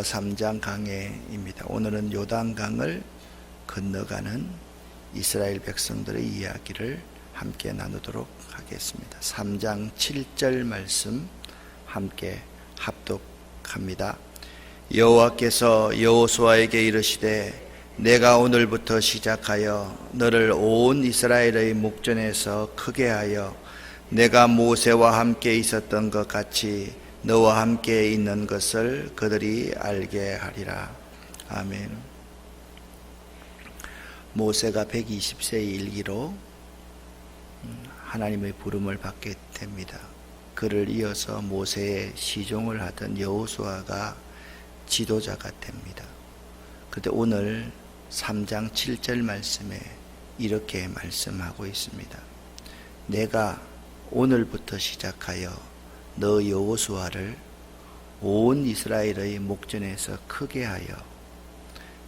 3장 강해입니다. 오늘은 요단강을 건너가는 이스라엘 백성들의 이야기를 함께 나누도록 하겠습니다. 3장 7절 말씀 함께 합독합니다. 여호와께서 여호수아에게 이르시되 내가 오늘부터 시작하여 너를 온 이스라엘의 목전에서 크게 하여 내가 모세와 함께 있었던 것 같이 너와 함께 있는 것을 그들이 알게 하리라. 아멘. 모세가 120세의 일기로 하나님의 부름을 받게 됩니다. 그를 이어서 모세의 시종을 하던 여호수아가 지도자가 됩니다. 그런데 오늘 3장 7절 말씀에 이렇게 말씀하고 있습니다. 내가 오늘부터 시작하여 너 여호수아를 온 이스라엘의 목전에서 크게 하여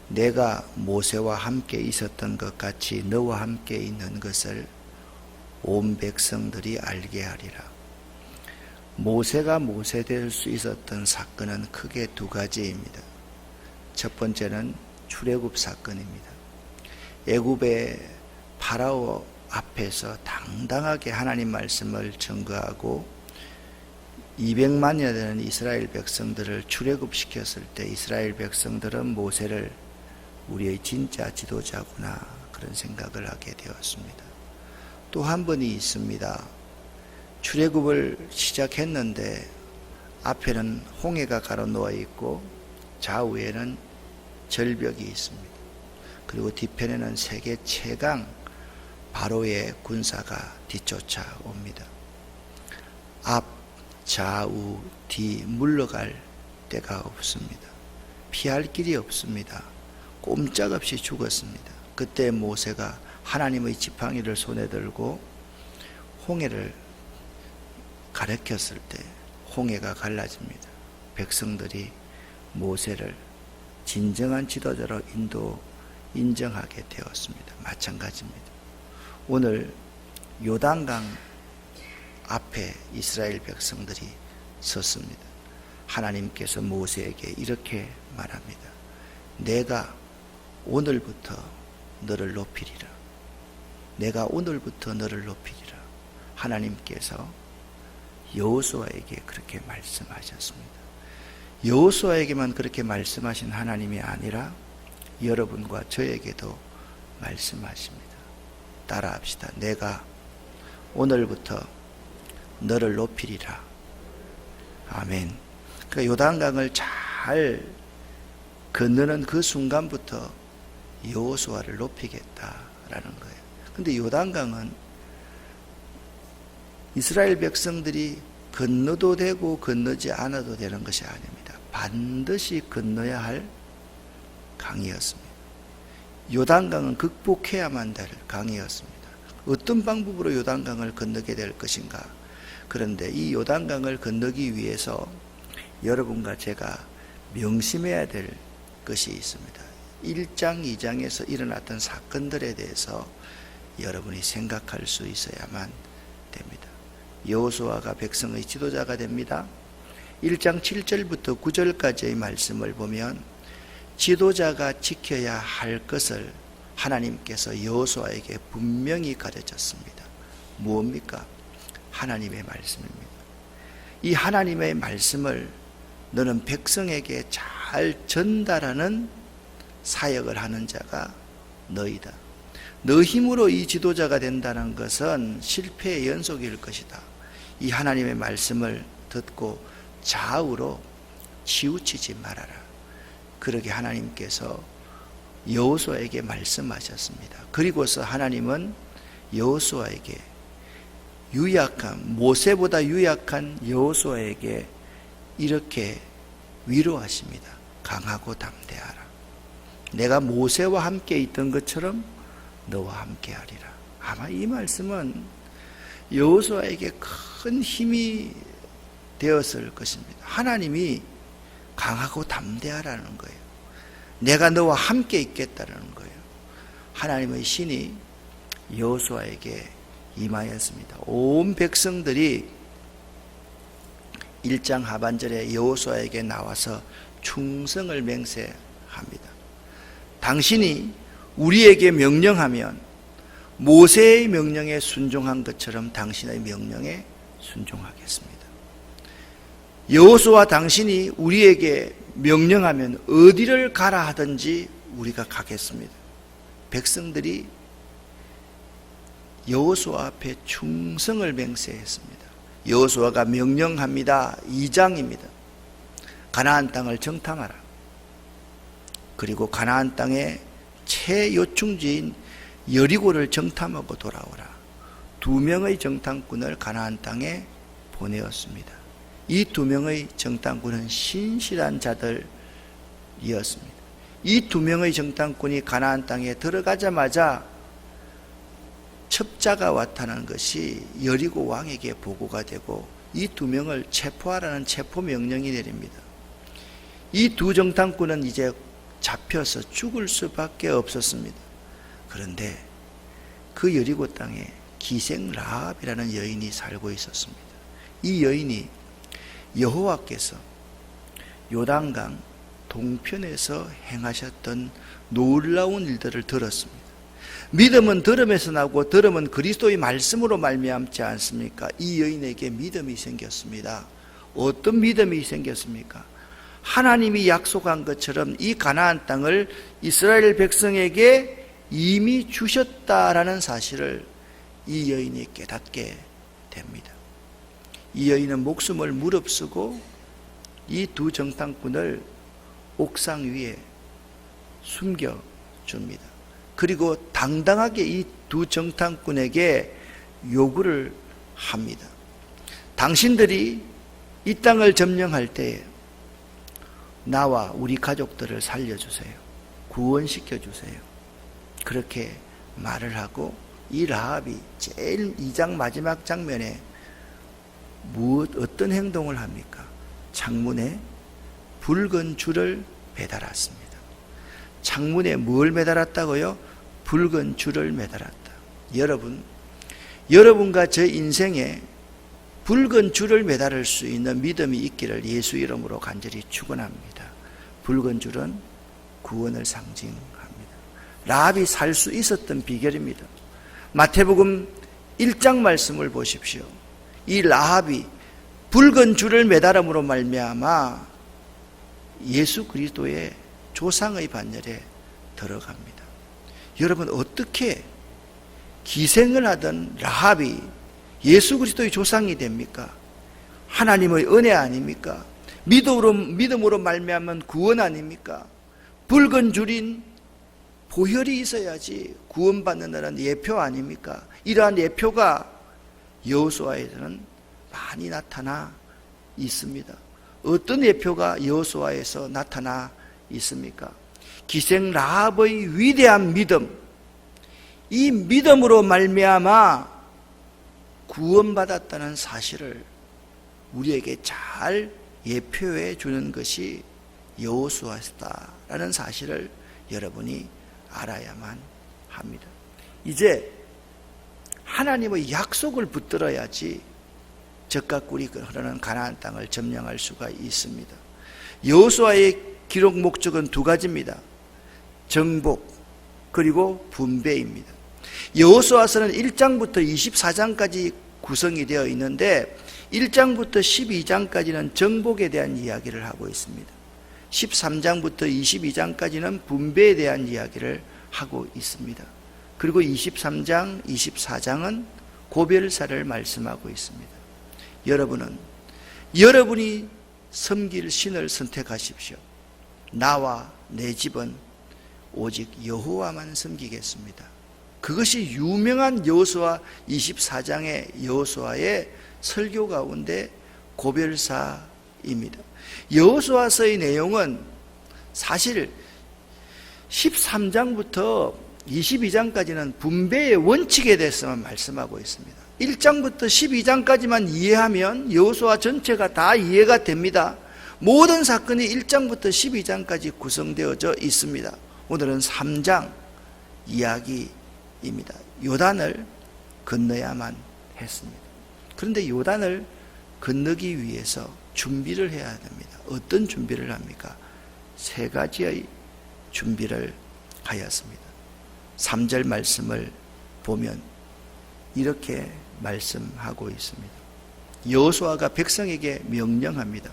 내가 모세와 함께 있었던 것 같이 너와 함께 있는 것을 온 백성들이 알게 하리라. 모세가 모세 될 수 있었던 사건은 크게 두 가지입니다. 첫 번째는 출애굽 사건입니다. 애굽의 파라오 앞에서 당당하게 하나님 말씀을 증거하고 200만여 되는 이스라엘 백성들을 출애굽시켰을 때 이스라엘 백성들은 모세를 우리의 진짜 지도자구나 그런 생각을 하게 되었습니다. 또 한 번이 있습니다. 출애굽을 시작했는데 앞에는 홍해가 가로놓아 있고 좌우에는 절벽이 있습니다. 그리고 뒤편에는 세계 최강 바로의 군사가 뒤쫓아옵니다. 앞, 좌우, 뒤 물러갈 데가 없습니다. 피할 길이 없습니다. 꼼짝없이 죽었습니다. 그때 모세가 하나님의 지팡이를 손에 들고 홍해를 가리켰을 때 홍해가 갈라집니다. 백성들이 모세를 진정한 지도자로 인정하게 되었습니다. 마찬가지입니다. 오늘 요단강 앞에 이스라엘 백성들이 섰습니다. 하나님께서 모세에게 이렇게 말합니다. 내가 오늘부터 너를 높이리라. 내가 오늘부터 너를 높이리라. 하나님께서 여호수아에게 그렇게 말씀하셨습니다. 여호수아에게만 그렇게 말씀하신 하나님이 아니라 여러분과 저에게도 말씀하십니다. 따라합시다. 내가 오늘부터 너를 높이리라. 아멘. 그러니까 요단강을 잘 건너는 그 순간부터 여호수아를 높이겠다라는 거예요. 근데 요단강은 이스라엘 백성들이 건너도 되고 건너지 않아도 되는 것이 아닙니다. 반드시 건너야 할 강이었습니다. 요단강은 극복해야만 될 강이었습니다. 어떤 방법으로 요단강을 건너게 될 것인가? 그런데 이 요단강을 건너기 위해서 여러분과 제가 명심해야 될 것이 있습니다. 1장, 2장에서 일어났던 사건들에 대해서 여러분이 생각할 수 있어야만 됩니다. 여호수아가 백성의 지도자가 됩니다. 1장 7절부터 9절까지의 말씀을 보면 지도자가 지켜야 할 것을 하나님께서 여호수아에게 분명히 가르쳤습니다. 무엇입니까? 하나님의 말씀입니다. 이 하나님의 말씀을 너는 백성에게 잘 전달하는 사역을 하는 자가 너희다. 너 힘으로 이 지도자가 된다는 것은 실패의 연속일 것이다. 이 하나님의 말씀을 듣고 좌우로 치우치지 말아라. 그러게 하나님께서 여호수아에게 말씀하셨습니다. 그리고서 하나님은 여호수아에게 모세보다 유약한 여호수아에게 이렇게 위로하십니다. 강하고 담대하라. 내가 모세와 함께 있던 것처럼 너와 함께 하리라. 아마 이 말씀은 여호수아에게 큰 힘이 되었을 것입니다. 하나님이 강하고 담대하라는 거예요. 내가 너와 함께 있겠다는 거예요. 하나님의 신이 여호수아에게 임하였습니다. 온 백성들이 1장 하반절에 여호수아에게 나와서 충성을 맹세합니다. 당신이 우리에게 명령하면 모세의 명령에 순종한 것처럼 당신의 명령에 순종하겠습니다. 여호수아, 당신이 우리에게 명령하면 어디를 가라 하든지 우리가 가겠습니다. 백성들이 여호수아 앞에 충성을 맹세했습니다. 여호수아가 명령합니다. 2장입니다. 가나안 땅을 정탐하라. 그리고 가나안 땅의 최요충지인 여리고를 정탐하고 돌아오라. 2명의 정탐꾼을 가나안 땅에 보내었습니다. 이 2명의 정탐꾼은 신실한 자들이었습니다. 이 2명의 정탐꾼이 가나안 땅에 들어가자마자 첩자가 왔다는 것이 여리고 왕에게 보고가 되고 이 2명을 체포하라는 체포 명령이 내립니다. 이 2 정탐꾼은 이제 잡혀서 죽을 수밖에 없었습니다. 그런데 그 여리고 땅에 기생 라합이라는 여인이 살고 있었습니다. 이 여인이 여호와께서 요단강 동편에서 행하셨던 놀라운 일들을 들었습니다. 믿음은 들음에서 나고 들음은 그리스도의 말씀으로 말미암지 않습니까? 이 여인에게 믿음이 생겼습니다. 어떤 믿음이 생겼습니까? 하나님이 약속한 것처럼 이 가나안 땅을 이스라엘 백성에게 이미 주셨다라는 사실을 이 여인이 깨닫게 됩니다. 이 여인은 목숨을 무릅쓰고 이 2 정탐꾼을 옥상 위에 숨겨줍니다. 그리고 당당하게 이 2 정탐꾼에게 요구를 합니다. 당신들이 이 땅을 점령할 때에 나와 우리 가족들을 살려주세요. 구원시켜주세요. 그렇게 말을 하고 이 라합이 제일 2장 마지막 장면에 어떤 행동을 합니까? 창문에 붉은 줄을 매달았습니다. 창문에 뭘 매달았다고요? 붉은 줄을 매달았다. 여러분과 제 인생에 붉은 줄을 매달을 수 있는 믿음이 있기를 예수 이름으로 간절히 축원합니다. 붉은 줄은 구원을 상징합니다. 라합이 살 수 있었던 비결입니다. 마태복음 1장 말씀을 보십시오. 이 라합이 붉은 줄을 매달음으로 말미암아 예수 그리스도의 조상의 반열에 들어갑니다. 여러분, 어떻게 기생을 하던 라합이 예수 그리스도의 조상이 됩니까? 하나님의 은혜 아닙니까? 믿음으로 말미암은 구원 아닙니까? 붉은 줄인 보혈이 있어야지 구원받는다는 예표 아닙니까? 이러한 예표가 여호수아에서는 많이 나타나 있습니다. 어떤 예표가 여호수아에서 나타나 있습니까? 기생 라합의 위대한 믿음, 이 믿음으로 말미암아 구원받았다는 사실을 우리에게 잘 예표해 주는 것이 여호수아다라는 사실을 여러분이 알아야만 합니다. 이제 하나님의 약속을 붙들어야지 젖과 꿀이 흐르는 가나안 땅을 점령할 수가 있습니다. 여호수아의 기록 목적은 2가지입니다. 정복 그리고 분배입니다. 여호수아서는 1장부터 24장까지 구성이 되어 있는데 1장부터 12장까지는 정복에 대한 이야기를 하고 있습니다. 13장부터 22장까지는 분배에 대한 이야기를 하고 있습니다. 그리고 23장, 24장은 고별사를 말씀하고 있습니다. 여러분이 섬길 신을 선택하십시오. 나와 내 집은 오직 여호와만 섬기겠습니다. 그것이 유명한 여호수아 24장의 여호수아의 설교 가운데 고별사입니다. 여호수아서의 내용은 사실 13장부터 22장까지는 분배의 원칙에 대해서만 말씀하고 있습니다. 1장부터 12장까지만 이해하면 여호수아 전체가 다 이해가 됩니다. 모든 사건이 1장부터 12장까지 구성되어져 있습니다. 오늘은 3장 이야기입니다. 요단을 건너야만 했습니다. 그런데 요단을 건너기 위해서 준비를 해야 됩니다. 어떤 준비를 합니까? 세 가지의 준비를 하였습니다. 3절 말씀을 보면 이렇게 말씀하고 있습니다. 여호수아가 백성에게 명령합니다.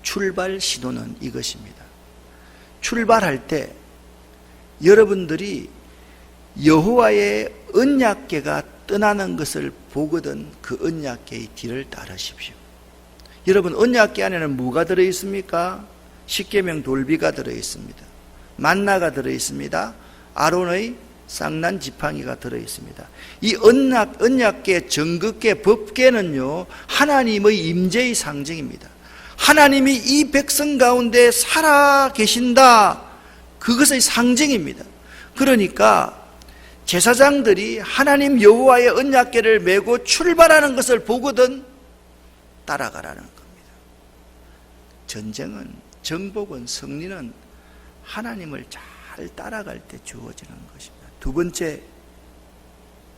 출발 시도는 이것입니다. 출발할 때 여러분들이 여호와의 언약궤가 떠나는 것을 보거든 그 언약궤의 뒤를 따르십시오. 여러분, 언약궤 안에는 뭐가 들어있습니까? 십계명 돌비가 들어있습니다. 만나가 들어있습니다. 아론의 쌍난 지팡이가 들어있습니다. 이 언약궤, 정극궤, 법궤는요, 하나님의 임재의 상징입니다. 하나님이 이 백성 가운데 살아 계신다, 그것의 상징입니다. 그러니까 제사장들이 하나님 여호와의 언약궤를 메고 출발하는 것을 보거든 따라가라는 겁니다. 전쟁은, 정복은, 승리는 하나님을 잘 따라갈 때 주어지는 것입니다. 두 번째,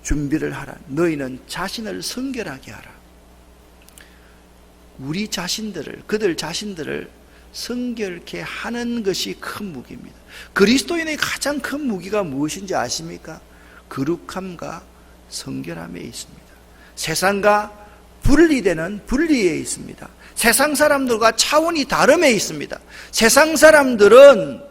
준비를 하라. 너희는 자신을 성결하게 하라. 우리 자신들을, 그들 자신들을 성결케 하는 것이 큰 무기입니다. 그리스도인의 가장 큰 무기가 무엇인지 아십니까? 거룩함과 성결함에 있습니다. 세상과 분리되는 분리에 있습니다. 세상 사람들과 차원이 다름에 있습니다. 세상 사람들은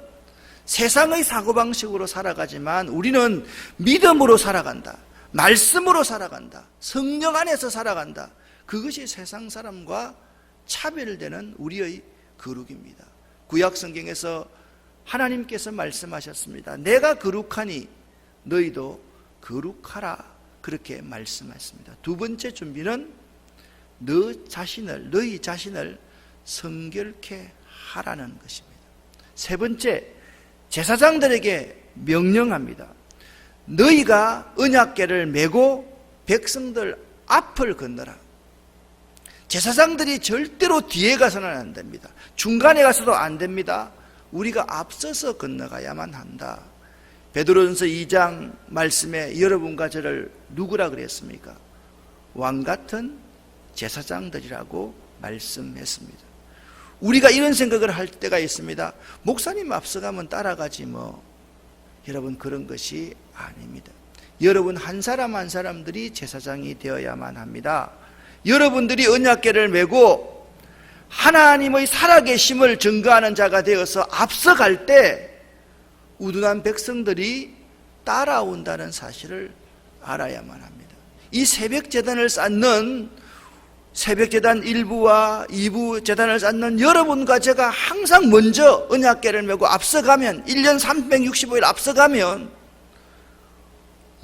세상의 사고방식으로 살아가지만 우리는 믿음으로 살아간다. 말씀으로 살아간다. 성령 안에서 살아간다. 그것이 세상 사람과 차별되는 우리의 거룩입니다. 구약 성경에서 하나님께서 말씀하셨습니다. 내가 거룩하니 너희도 거룩하라, 그렇게 말씀하셨습니다. 두 번째 준비는 너희 자신을 성결케 하라는 것입니다. 세 번째, 제사장들에게 명령합니다. 너희가 언약궤를 메고 백성들 앞을 건너라. 제사장들이 절대로 뒤에 가서는 안 됩니다. 중간에 가서도 안 됩니다. 우리가 앞서서 건너가야만 한다. 베드로전서 2장 말씀에 여러분과 저를 누구라 그랬습니까? 왕같은 제사장들이라고 말씀했습니다. 우리가 이런 생각을 할 때가 있습니다. 목사님 앞서가면 따라가지 뭐. 여러분, 그런 것이 아닙니다. 여러분 한 사람 한 사람들이 제사장이 되어야만 합니다. 여러분들이 언약궤를 메고 하나님의 살아계심을 증거하는 자가 되어서 앞서갈 때 우둔한 백성들이 따라온다는 사실을 알아야만 합니다. 이 새벽재단을 쌓는 새벽재단 1부와 2부 재단을 쌓는 여러분과 제가 항상 먼저 언약궤를 메고 앞서가면, 1년 365일 앞서가면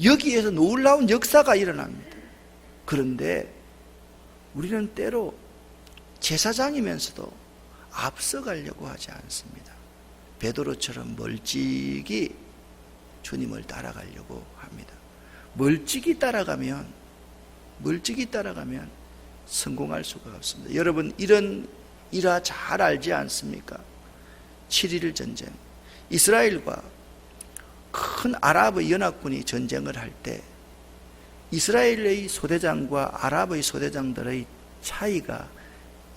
여기에서 놀라운 역사가 일어납니다. 그런데 우리는 때로 제사장이면서도 앞서가려고 하지 않습니다. 베드로처럼 멀찍이 주님을 따라가려고 합니다. 멀찍이 따라가면 성공할 수가 없습니다. 여러분, 이런 일화 잘 알지 않습니까? 7.1 전쟁, 이스라엘과 큰 아랍의 연합군이 전쟁을 할 때 이스라엘의 소대장과 아랍의 소대장들의 차이가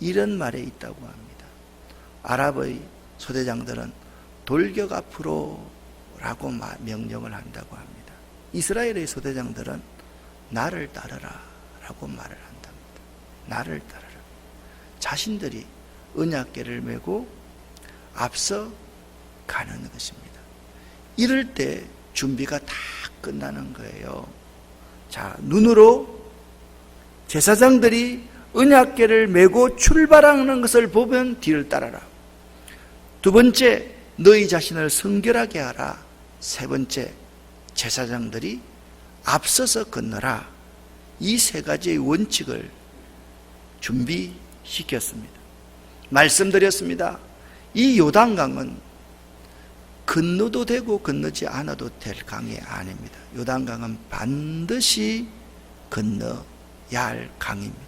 이런 말에 있다고 합니다. 아랍의 소대장들은 돌격 앞으로 라고 명령을 한다고 합니다. 이스라엘의 소대장들은 나를 따르라 라고 말을 한답니다. 나를 따르라. 자신들이 언약궤를 메고 앞서 가는 것입니다. 이럴 때 준비가 다 끝나는 거예요. 자, 눈으로 제사장들이 언약궤를 메고 출발하는 것을 보면 뒤를 따라라. 두 번째, 너희 자신을 성결하게 하라. 세 번째, 제사장들이 앞서서 건너라. 이 세 가지의 원칙을 준비시켰습니다. 말씀드렸습니다. 이 요단강은 건너도 되고 건너지 않아도 될 강이 아닙니다. 요단강은 반드시 건너야 할 강입니다.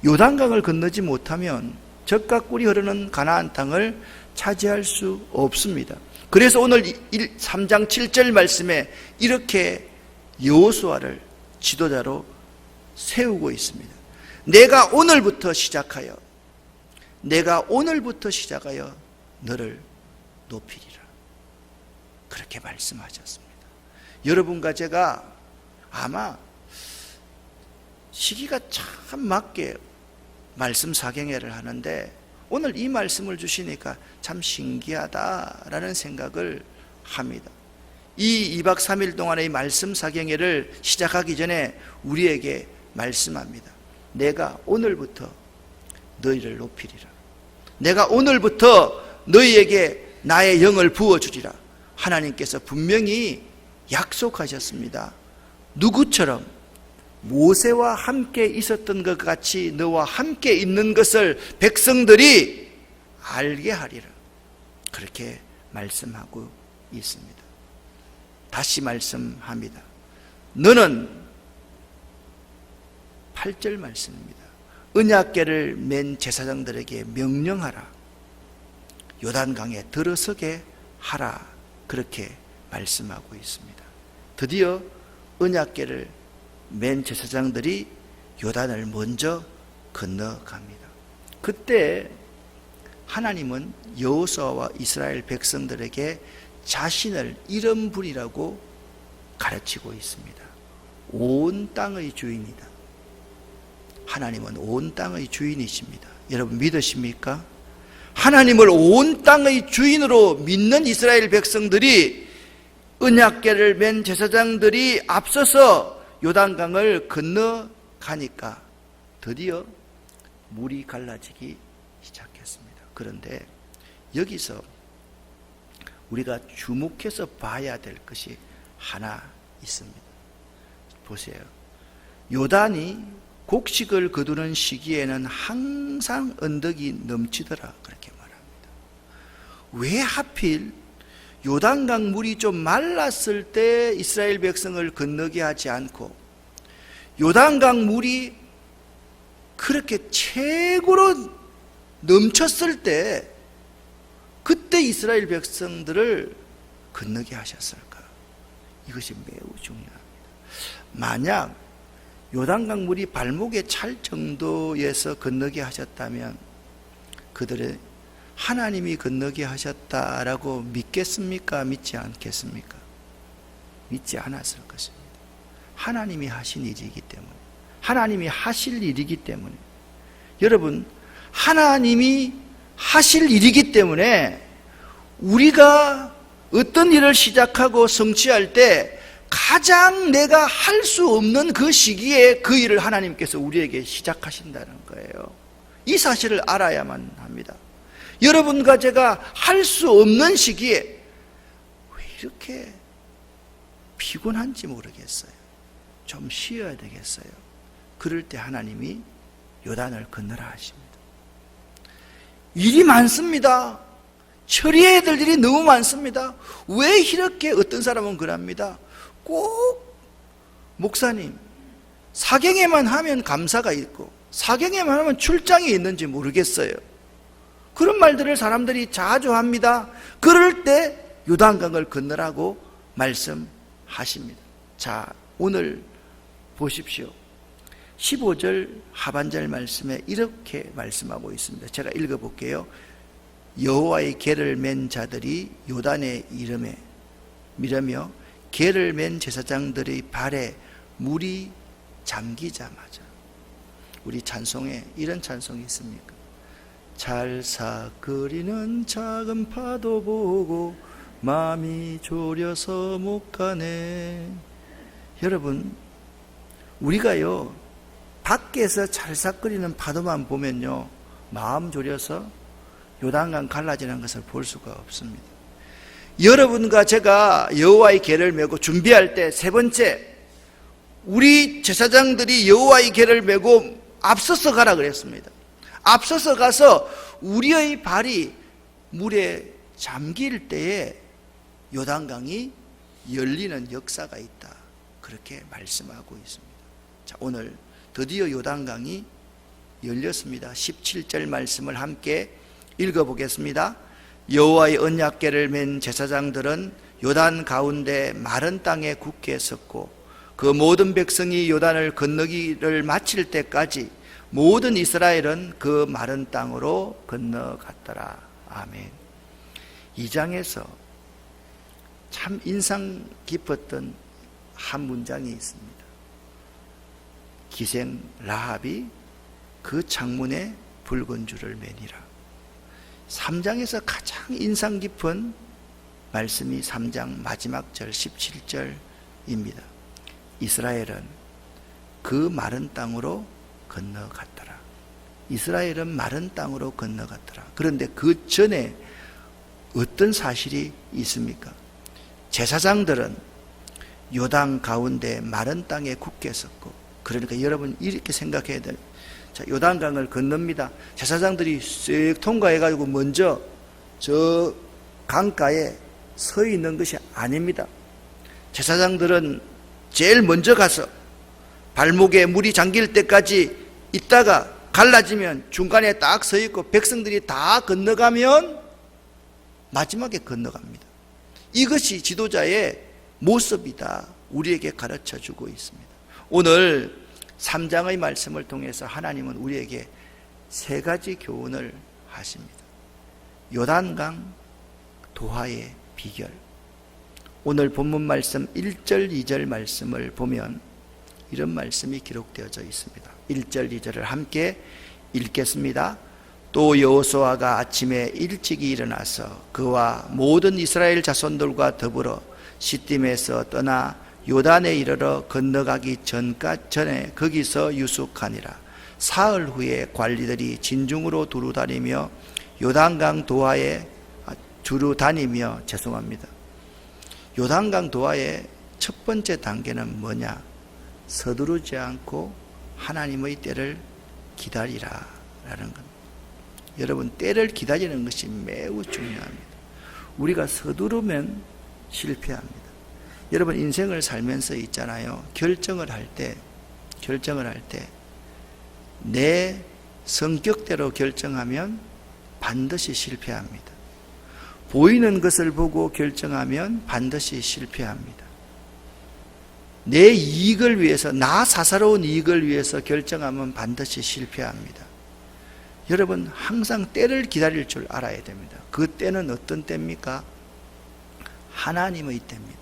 요단강을 건너지 못하면 젖과 꿀이 흐르는 가나안 땅을 차지할 수 없습니다. 그래서 오늘 3장 7절 말씀에 이렇게 여호수아를 지도자로 세우고 있습니다. 내가 오늘부터 시작하여 너를 높이리라. 그렇게 말씀하셨습니다. 여러분과 제가 아마 시기가 참 맞게 말씀 사경회를 하는데 오늘 이 말씀을 주시니까 참 신기하다라는 생각을 합니다. 이 2박 3일 동안의 말씀 사경회를 시작하기 전에 우리에게 말씀합니다. 내가 오늘부터 너희를 높이리라. 내가 오늘부터 너희에게 나의 영을 부어주리라. 하나님께서 분명히 약속하셨습니다. 누구처럼? 모세와 함께 있었던 것 같이 너와 함께 있는 것을 백성들이 알게 하리라. 그렇게 말씀하고 있습니다. 다시 말씀합니다. 너는 8절 말씀입니다. 언약궤를 맨 제사장들에게 명령하라. 요단강에 들어서게 하라. 그렇게 말씀하고 있습니다. 드디어 언약궤를 맨 제사장들이 요단을 먼저 건너갑니다. 그때 하나님은 여호수아와 이스라엘 백성들에게 자신을 이름 부리라고 가르치고 있습니다. 온 땅의 주인이다. 하나님은 온 땅의 주인이십니다. 여러분 믿으십니까? 하나님을 온 땅의 주인으로 믿는 이스라엘 백성들이 언약궤를 맨 제사장들이 앞서서 요단강을 건너가니까 드디어 물이 갈라지기 시작했습니다. 그런데 여기서 우리가 주목해서 봐야 될 것이 하나 있습니다. 보세요. 요단이 곡식을 거두는 시기에는 항상 언덕이 넘치더라. 그렇게 말합니다. 왜 하필 요단강 물이 좀 말랐을 때 이스라엘 백성을 건너게 하지 않고 요단강 물이 그렇게 최고로 넘쳤을 때 그때 이스라엘 백성들을 건너게 하셨을까? 이것이 매우 중요합니다. 만약 요단강 물이 발목에 찰 정도에서 건너게 하셨다면 그들은 하나님이 건너게 하셨다라고 믿겠습니까? 믿지 않겠습니까? 믿지 않았을 것입니다. 하나님이 하신 일이기 때문에, 하나님이 하실 일이기 때문에, 여러분 하나님이 하실 일이기 때문에 우리가 어떤 일을 시작하고 성취할 때 가장 내가 할 수 없는 그 시기에 그 일을 하나님께서 우리에게 시작하신다는 거예요. 이 사실을 알아야만 합니다. 여러분과 제가 할 수 없는 시기에 왜 이렇게 피곤한지 모르겠어요. 좀 쉬어야 되겠어요. 그럴 때 하나님이 요단을 건너라 하십니다. 일이 많습니다. 처리해야 될 일이 너무 많습니다. 왜 이렇게 어떤 사람은 그럽니다. 꼭 목사님 사경에만 하면 감사가 있고 사경에만 하면 출장이 있는지 모르겠어요. 그런 말들을 사람들이 자주 합니다. 그럴 때 요단강을 건너라고 말씀하십니다. 자, 오늘 보십시오. 15절 하반절 말씀에 이렇게 말씀하고 있습니다. 제가 읽어볼게요. 여호와의 궤를 맨 자들이 요단의 이름에 미르며 궤를 맨 제사장들의 발에 물이 잠기자마자. 우리 찬송에 이런 찬송이 있습니까? 찰싹거리는 작은 파도 보고 마음이 졸여서 못 가네. 여러분 우리가요 밖에서 찰싹거리는 파도만 보면요 마음 졸여서 요단강 갈라지는 것을 볼 수가 없습니다. 여러분과 제가 여호와의 궤를 메고 준비할 때 세 번째, 우리 제사장들이 여호와의 궤를 메고 앞서서 가라 그랬습니다. 앞서서 가서 우리의 발이 물에 잠길 때에 요단강이 열리는 역사가 있다. 그렇게 말씀하고 있습니다. 자, 오늘 드디어 요단강이 열렸습니다. 17절 말씀을 함께 읽어보겠습니다. 여호와의 언약궤를 맨 제사장들은 요단 가운데 마른 땅에 굳게 섰고 그 모든 백성이 요단을 건너기를 마칠 때까지 모든 이스라엘은 그 마른 땅으로 건너갔더라. 아멘. 2장에서 참 인상 깊었던 한 문장이 있습니다. 기생 라합이 그 창문에 붉은 줄을 매니라. 3장에서 가장 인상 깊은 말씀이 3장 마지막 절 17절입니다. 이스라엘은 그 마른 땅으로 건너갔더라. 이스라엘은 마른 땅으로 건너갔더라. 그런데 그 전에 어떤 사실이 있습니까? 제사장들은 요단 가운데 마른 땅에 굳게 섰고, 그러니까 여러분 이렇게 생각해야 돼요. 자, 요단강을 건넙니다. 제사장들이 쓱 통과해가지고 먼저 저 강가에 서 있는 것이 아닙니다. 제사장들은 제일 먼저 가서 발목에 물이 잠길 때까지 있다가 갈라지면 중간에 딱 서 있고 백성들이 다 건너가면 마지막에 건너갑니다. 이것이 지도자의 모습이다. 우리에게 가르쳐주고 있습니다. 오늘 3장의 말씀을 통해서 하나님은 우리에게 세 가지 교훈을 하십니다. 요단강 도하의 비결. 오늘 본문 말씀 1절 2절 말씀을 보면 이런 말씀이 기록되어져 있습니다. 1절 2절을 함께 읽겠습니다. 또 여호수아가 아침에 일찍이 일어나서 그와 모든 이스라엘 자손들과 더불어 시딤에서 떠나 요단에 이르러 건너가기 전에 거기서 유숙하니라. 사흘 후에 관리들이 진중으로 두루 다니며 요단강 도하에 요단강 도하의 첫 번째 단계는 뭐냐? 서두르지 않고 하나님의 때를 기다리라 라는 겁니다. 여러분, 때를 기다리는 것이 매우 중요합니다. 우리가 서두르면 실패합니다. 여러분, 인생을 살면서 있잖아요. 결정을 할 때 내 성격대로 결정하면 반드시 실패합니다. 보이는 것을 보고 결정하면 반드시 실패합니다. 내 이익을 위해서, 나 사사로운 이익을 위해서 결정하면 반드시 실패합니다. 여러분, 항상 때를 기다릴 줄 알아야 됩니다. 그 때는 어떤 때입니까? 하나님의 때입니다.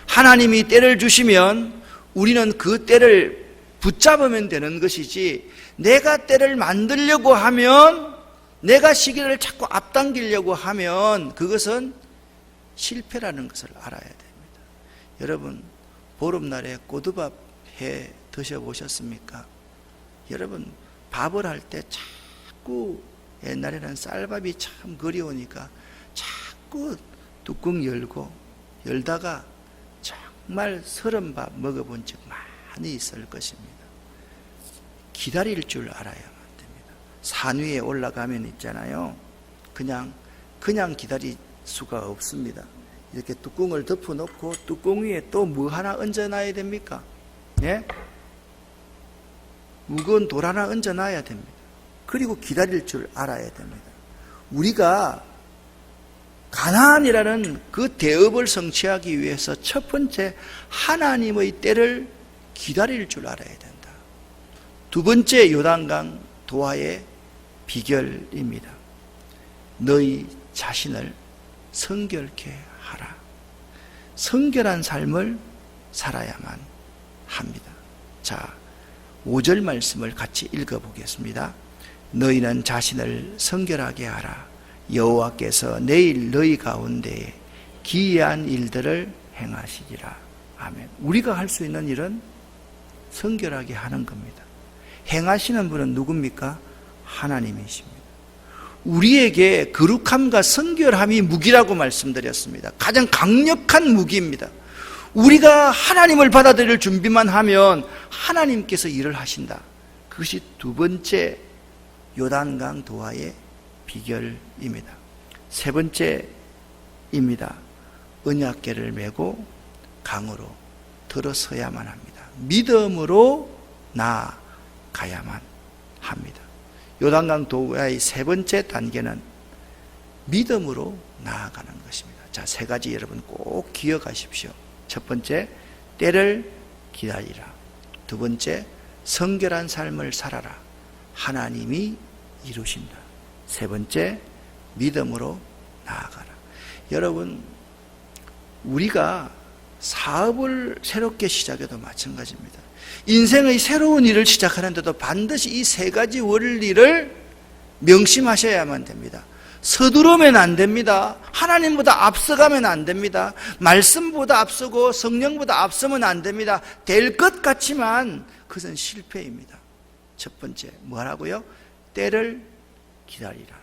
하나님이 때를 주시면 우리는 그 때를 붙잡으면 되는 것이지, 내가 때를 만들려고 하면, 내가 시기를 자꾸 앞당기려고 하면 그것은 실패라는 것을 알아야 됩니다. 여러분, 보름날에 꼬두밥 해 드셔보셨습니까? 여러분, 밥을 할 때 자꾸, 옛날에는 쌀밥이 참 그리우니까 자꾸 뚜껑 열다가 정말 서른 밥 먹어본 적 많이 있을 것입니다. 기다릴 줄 알아야만 됩니다. 산 위에 올라가면 있잖아요. 그냥 기다릴 수가 없습니다. 이렇게 뚜껑을 덮어놓고 뚜껑 위에 또 뭐 하나 얹어놔야 됩니까? 예? 무거운 돌 하나 얹어놔야 됩니다. 그리고 기다릴 줄 알아야 됩니다. 우리가 가나안이라는 그 대업을 성취하기 위해서 첫 번째, 하나님의 때를 기다릴 줄 알아야 된다. 두 번째, 요단강 도하의 비결입니다. 너희 자신을 성결케 하라. 성결한 삶을 살아야만 합니다. 자, 5절 말씀을 같이 읽어보겠습니다. 너희는 자신을 성결하게 하라. 여호와께서 내일 너희 가운데에 기이한 일들을 행하시리라. 아멘. 우리가 할 수 있는 일은 성결하게 하는 겁니다. 행하시는 분은 누굽니까? 하나님이십니다. 우리에게 거룩함과 성결함이 무기라고 말씀드렸습니다. 가장 강력한 무기입니다. 우리가 하나님을 받아들일 준비만 하면 하나님께서 일을 하신다. 그것이 두 번째 요단강 도하의 비결입니다. 세 번째입니다. 언약궤를 메고 강으로 들어서야만 합니다. 믿음으로 나아가야만 합니다. 요단강 도하의 세 번째 단계는 믿음으로 나아가는 것입니다. 자, 세 가지 여러분 꼭 기억하십시오. 첫 번째, 때를 기다리라. 두 번째, 성결한 삶을 살아라. 하나님이 이루신다. 세 번째, 믿음으로 나아가라. 여러분, 우리가 사업을 새롭게 시작해도 마찬가지입니다. 인생의 새로운 일을 시작하는데도 반드시 이 세 가지 원리를 명심하셔야만 됩니다. 서두르면 안 됩니다. 하나님보다 앞서가면 안 됩니다. 말씀보다 앞서고 성령보다 앞서면 안 됩니다. 될 것 같지만 그것은 실패입니다. 첫 번째, 뭐라고요? 때를 기다리라.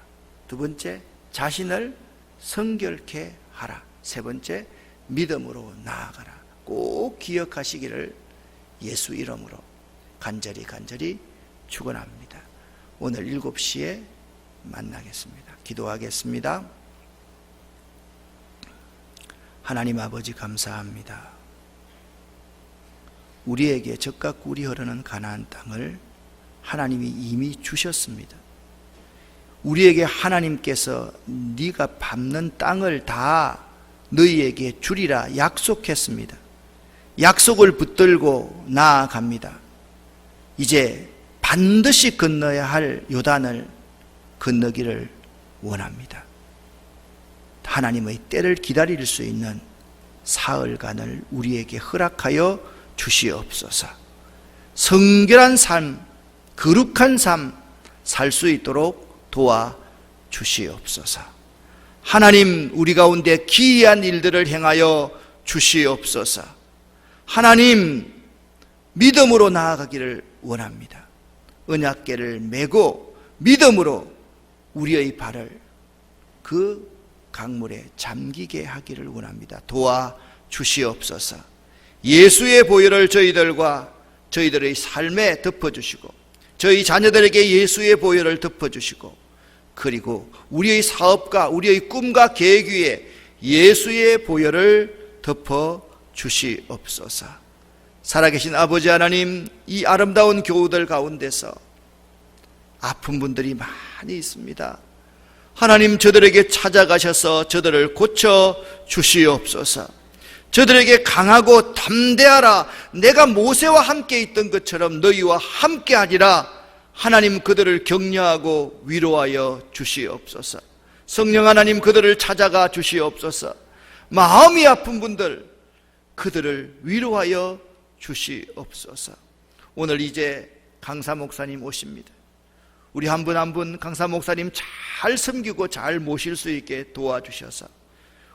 두 번째, 자신을 성결케 하라. 세 번째, 믿음으로 나아가라. 꼭 기억하시기를 예수 이름으로 간절히 축원합니다. 오늘 7시에 만나겠습니다. 기도하겠습니다. 하나님 아버지 감사합니다. 우리에게 적과 꿀이 흐르는 가나안 땅을 하나님이 이미 주셨습니다. 우리에게 하나님께서 네가 밟는 땅을 다 너희에게 주리라 약속했습니다. 약속을 붙들고 나아갑니다. 이제 반드시 건너야 할 요단을 건너기를 원합니다. 하나님의 때를 기다릴 수 있는 사흘간을 우리에게 허락하여 주시옵소서. 성결한 삶, 거룩한 삶 살 수 있도록 도와 주시옵소서. 하나님, 우리 가운데 기이한 일들을 행하여 주시옵소서. 하나님, 믿음으로 나아가기를 원합니다. 언약궤를 메고 믿음으로 우리의 발을 그 강물에 잠기게 하기를 원합니다. 도와 주시옵소서. 예수의 보혈을 저희들과 저희들의 삶에 덮어주시고 저희 자녀들에게 예수의 보혈을 덮어주시고 그리고 우리의 사업과 우리의 꿈과 계획 위에 예수의 보혈을 덮어주시옵소서. 살아계신 아버지 하나님, 이 아름다운 교우들 가운데서 아픈 분들이 많이 있습니다. 하나님, 저들에게 찾아가셔서 저들을 고쳐 주시옵소서. 저들에게 강하고 담대하라, 내가 모세와 함께 있던 것처럼 너희와 함께 하리라. 하나님, 그들을 격려하고 위로하여 주시옵소서. 성령 하나님, 그들을 찾아가 주시옵소서. 마음이 아픈 분들, 그들을 위로하여 주시옵소서. 오늘 이제 강사 목사님 오십니다. 우리 한 분 한 분 강사 목사님 잘 섬기고 잘 모실 수 있게 도와주셔서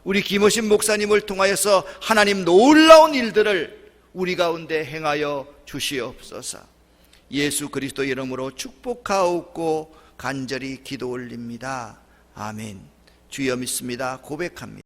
우리 김호신 목사님을 통하여서 하나님 놀라운 일들을 우리 가운데 행하여 주시옵소서. 예수 그리스도 이름으로 축복하옵고 간절히 기도 올립니다. 아멘. 주여 믿습니다. 고백합니다.